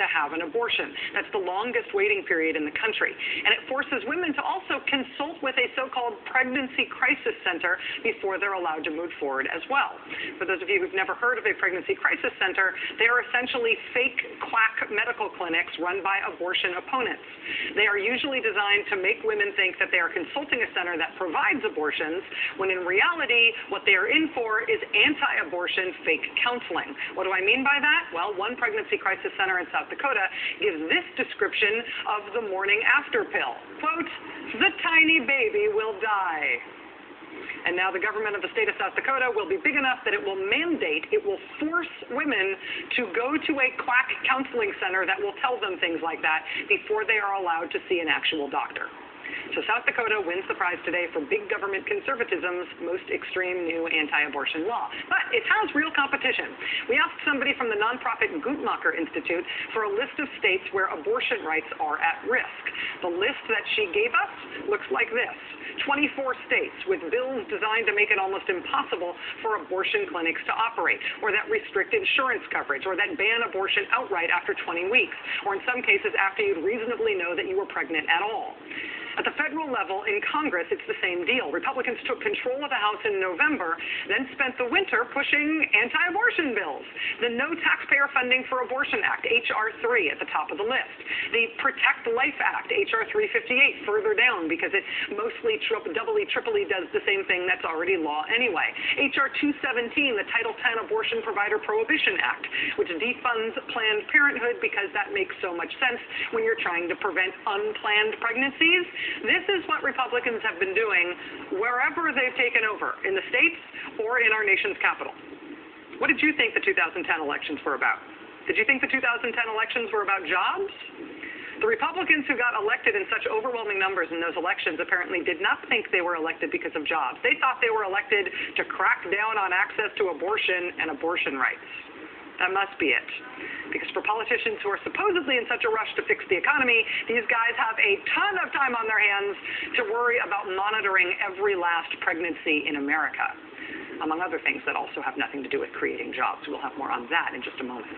to have an abortion. That's the longest waiting period in the country. And it forces women to also consult with a so-called pregnancy crisis center before they're allowed to move forward as well. For those of you who've never heard of a pregnancy crisis center, they are essentially fake quack medical clinics run by abortion opponents. They are usually designed to make women think that they are consulting a center that provides abortions, when in reality, what they are in for is anti-abortion fake counseling. What do I mean by that? Well, one pregnancy crisis center in South Dakota gives this description of the morning after pill. Quote, "The tiny baby will die." And now the government of the state of South Dakota will be big enough that it will force women to go to a quack counseling center that will tell them things like that before they are allowed to see an actual doctor. So South Dakota wins the prize today for big government conservatism's most extreme new anti-abortion law. But it has real competition. We asked somebody from the nonprofit Guttmacher Institute for a list of states where abortion rights are at risk. The list that she gave us looks like this: 24 states with bills designed to make it almost impossible for abortion clinics to operate, or that restrict insurance coverage, or that ban abortion outright after 20 weeks, or in some cases after you'd reasonably know that you were pregnant at all. At the federal level, in Congress, it's the same deal. Republicans took control of the House in November, then spent the winter pushing anti-abortion bills. The No Taxpayer Funding for Abortion Act, H.R. 3, at the top of the list. The Protect Life Act, H.R. 358, further down, because it mostly doubly, triply does the same thing that's already law anyway. H.R. 217, the Title 10 Abortion Provider Prohibition Act, which defunds Planned Parenthood because that makes so much sense when you're trying to prevent unplanned pregnancies. This is what Republicans have been doing wherever they've taken over, in the states or in our nation's capital. What did you think the 2010 elections were about? Did you think the 2010 elections were about jobs? The Republicans who got elected in such overwhelming numbers in those elections apparently did not think they were elected because of jobs. They thought they were elected to crack down on access to abortion and abortion rights. That must be it. Because for politicians who are supposedly in such a rush to fix the economy, these guys have a ton of time on their hands to worry about monitoring every last pregnancy in America, among other things that also have nothing to do with creating jobs. We'll have more on that in just a moment.